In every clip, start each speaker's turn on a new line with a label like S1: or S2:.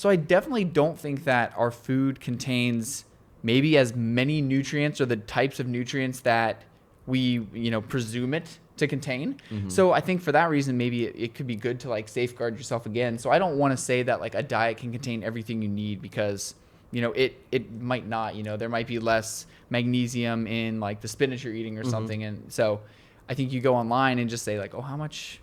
S1: So I definitely don't think that our food contains maybe as many nutrients or the types of nutrients that we, presume it to contain. So I think for that reason, maybe it could be good to like safeguard yourself again. So I don't want to say that like a diet can contain everything you need, because it might not. There might be less magnesium in like the spinach you're eating or something. And so I think you go online and just say like, oh, how much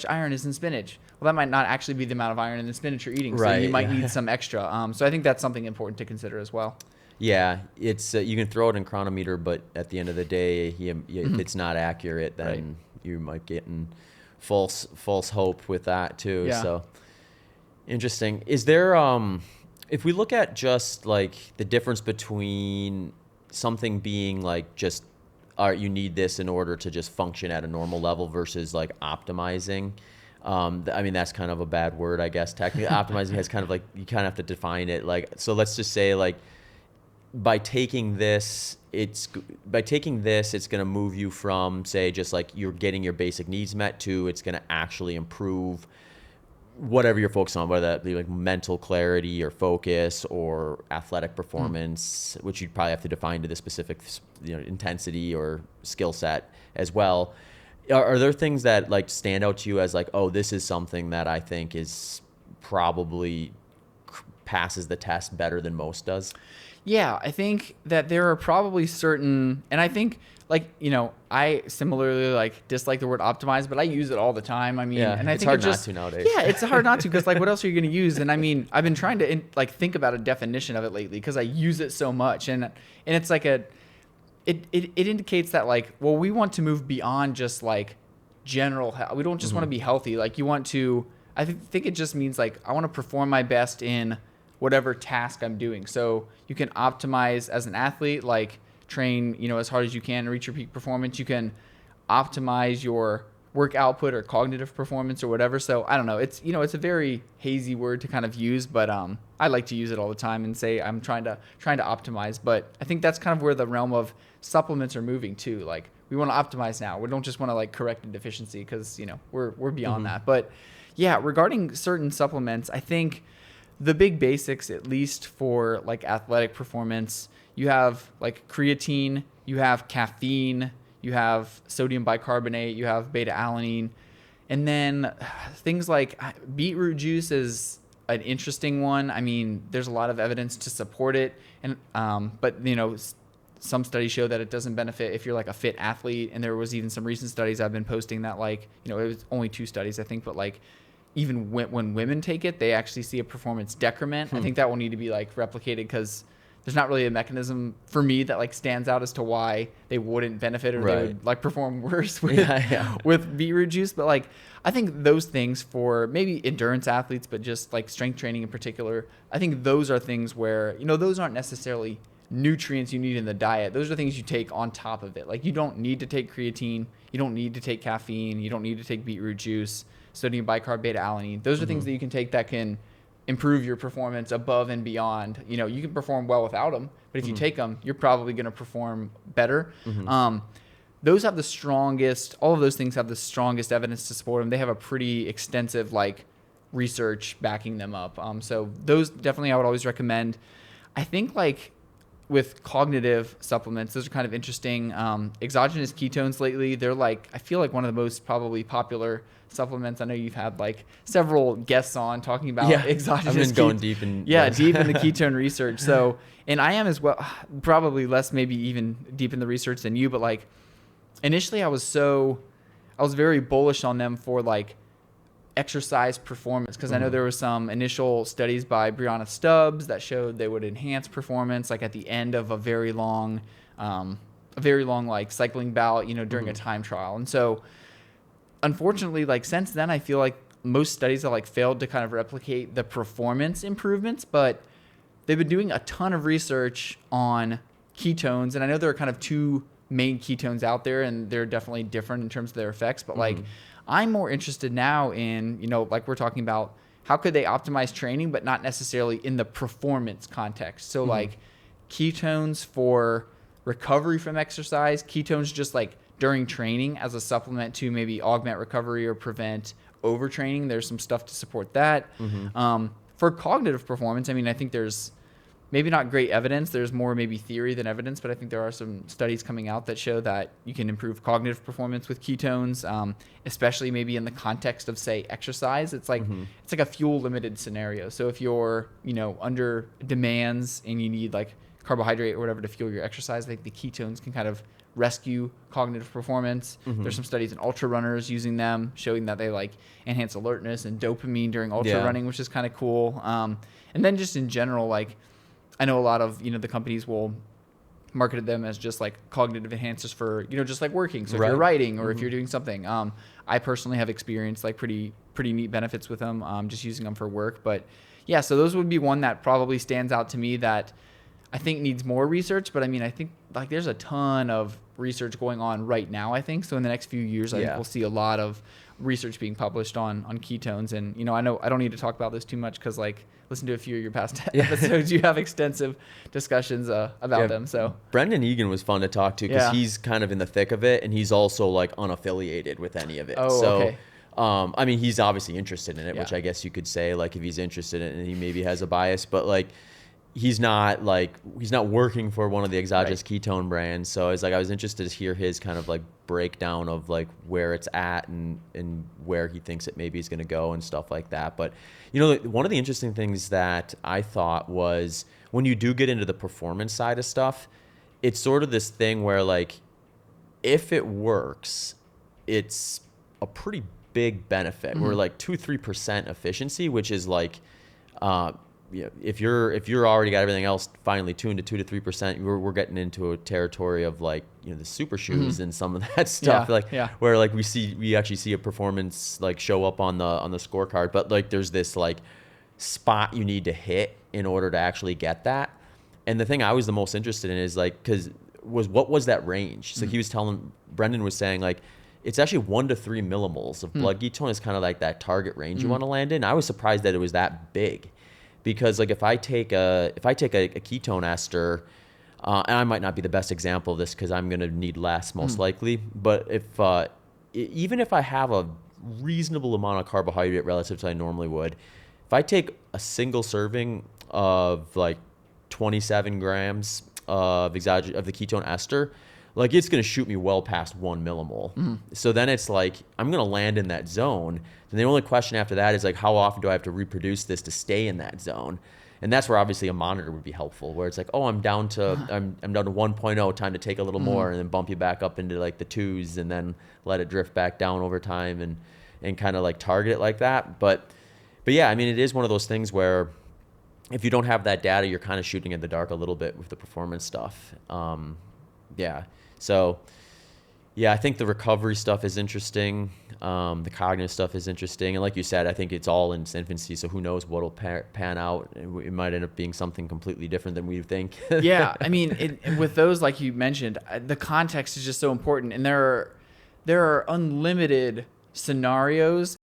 S1: iron is in spinach? Well, that might not actually be the amount of iron in the spinach you're eating. So
S2: Right.
S1: you might need some extra. So I think that's something important to consider as well.
S2: Yeah, it's you can throw it in Chronometer, but at the end of the day, if it's not accurate, then
S1: Right.
S2: you might get in false hope with that too.
S1: Yeah.
S2: So interesting. Is there if we look at just like the difference between something being like just you need this in order to just function at a normal level versus like optimizing. I mean, that's kind of a bad word, I guess. Technically, optimizing has kind of like, you kind of have to define it. Like, so let's just say like, by taking this, it's going to move you from, say, just like you're getting your basic needs met, to it's going to actually improve whatever you're focused on, whether that be like mental clarity or focus or athletic performance, which you'd probably have to define to the specific, intensity or skill set as well. Are there things that like stand out to you as like, oh, this is something that I think is probably passes the test better than most does?
S1: Yeah, I think that there are probably certain, and I think like, I similarly like dislike the word optimize, but I use it all the time. I mean,
S2: Yeah,
S1: and I
S2: it's
S1: think
S2: hard
S1: it just,
S2: not to nowadays.
S1: Yeah, it's hard not to, because like what else are you going to use? And I mean, I've been trying to like think about a definition of it lately because I use it so much, and it's like it indicates that like, well, we want to move beyond just like general health. We don't just want to be healthy. Like you want to, I think it just means like I want to perform my best in whatever task I'm doing. So you can optimize as an athlete, like train, as hard as you can to reach your peak performance. You can optimize your work output or cognitive performance or whatever. So I don't know. It's, it's a very hazy word to kind of use, but I like to use it all the time and say I'm trying to optimize. But I think that's kind of where the realm of supplements are moving to. Like we want to optimize now. We don't just want to like correct a deficiency, because, we're beyond that. But yeah, regarding certain supplements, I think the big basics, at least for like athletic performance, you have like creatine, you have caffeine, you have sodium bicarbonate, you have beta alanine, and then things like beetroot juice is an interesting one. I mean, there's a lot of evidence to support it, and but some studies show that it doesn't benefit if you're like a fit athlete, and there was even some recent studies I've been posting that like, it was only 2 studies I think, but like even when women take it, they actually see a performance decrement. I think that will need to be like replicated, because there's not really a mechanism for me that like stands out as to why they wouldn't benefit or they would like perform worse with beetroot juice. But like, I think those things for maybe endurance athletes, but just like strength training in particular, I think those are things where, those aren't necessarily nutrients you need in the diet. Those are things you take on top of it. Like you don't need to take creatine, you don't need to take caffeine, you don't need to take beetroot juice, sodium bicarb, beta alanine. Those are things that you can take that can improve your performance above and beyond. You can perform well without them, but if you take them, you're probably going to perform better. Those have the strongest, all of those things have the strongest evidence to support them. They have a pretty extensive like research backing them up. So those definitely I would always recommend. I think like with cognitive supplements, those are kind of interesting. Exogenous ketones lately, they're like, I feel like one of the most probably popular supplements. I know you've had like several guests on talking about exogenous.
S2: I've been going deep in
S1: deep in the ketone research. So, and I am as well, probably less, maybe even deep in the research than you, but like initially I was very bullish on them for like exercise performance, because I know there were some initial studies by Brianna Stubbs that showed they would enhance performance like at the end of a very long like cycling bout, during a time trial. And so unfortunately, like since then, I feel like most studies have like failed to kind of replicate the performance improvements, but they've been doing a ton of research on ketones. And I know there are kind of 2 main ketones out there, and they're definitely different in terms of their effects, but like I'm more interested now in, like we're talking about, how could they optimize training, but not necessarily in the performance context. So like ketones for recovery from exercise, ketones just like during training as a supplement to maybe augment recovery or prevent overtraining. There's some stuff to support that. For for cognitive performance, I mean, I think there's maybe not great evidence. There's more maybe theory than evidence, but I think there are some studies coming out that show that you can improve cognitive performance with ketones, especially maybe in the context of, say, exercise. It's like a fuel limited scenario. So if you're, under demands and you need like carbohydrate or whatever to fuel your exercise, I think the ketones can kind of rescue cognitive performance. There's some studies in ultra runners using them, showing that they like enhance alertness and dopamine during ultra running, which is kind of cool. And then just in general, like, I know a lot of, the companies will market them as just like cognitive enhancers for, just like working. So if you're writing or if you're doing something, I personally have experienced like pretty neat benefits with them, just using them for work. But yeah, so those would be one that probably stands out to me that I think needs more research. But I mean, I think like there's a ton of research going on right now, I think. So in the next few years, I think we'll see a lot of research being published on ketones. And, I know I don't need to talk about this too much because like listen to a few of your past episodes. You have extensive discussions about them. So
S2: Brendan Egan was fun to talk to because he's kind of in the thick of it and he's also like unaffiliated with any of it.
S1: Okay.
S2: I mean, he's obviously interested in it, which I guess you could say like if he's interested in it and he maybe has a bias, but like he's not working for one of the exogenous ketone brands. So it's like I was interested to hear his kind of like breakdown of like where it's at and where he thinks it maybe is going to go and stuff like that. But one of the interesting things that I thought was when you do get into the performance side of stuff, it's sort of this thing where like if it works, it's a pretty big benefit. We're like 2-3% efficiency, which is like if you're already got everything else finely tuned to 2-3%, we're getting into a territory of like the super shoes and some of that stuff where like we actually see a performance like show up on the scorecard, but like there's this like spot you need to hit in order to actually get that. And the thing I was the most interested in is like what was that range? So he was Brendan was saying like it's actually 1 to 3 millimoles of blood ketone is kind of like that target range you want to land in. I was surprised that it was that big. Because like if I take a ketone ester, and I might not be the best example of this because I'm going to need less most likely, but if even if I have a reasonable amount of carbohydrate relative to I normally would, if I take a single serving of like 27 grams of the ketone ester, like it's going to shoot me well past 1 millimole. So then it's like I'm going to land in that zone. And the only question after that is like, how often do I have to reproduce this to stay in that zone? And that's where obviously a monitor would be helpful, where it's like, oh, I'm down to 1.0, time to take a little more, and then bump you back up into like the 2s, and then let it drift back down over time, and kind of like target it like that. But yeah, I mean, it is one of those things where if you don't have that data, you're kind of shooting in the dark a little bit with the performance stuff. So yeah, I think the recovery stuff is interesting. The cognitive stuff is interesting. And like you said, I think it's all in its infancy. So who knows what'll pan out. It might end up being something completely different than we think.
S1: Yeah. I mean, with those, like you mentioned, the context is just so important. And there are unlimited scenarios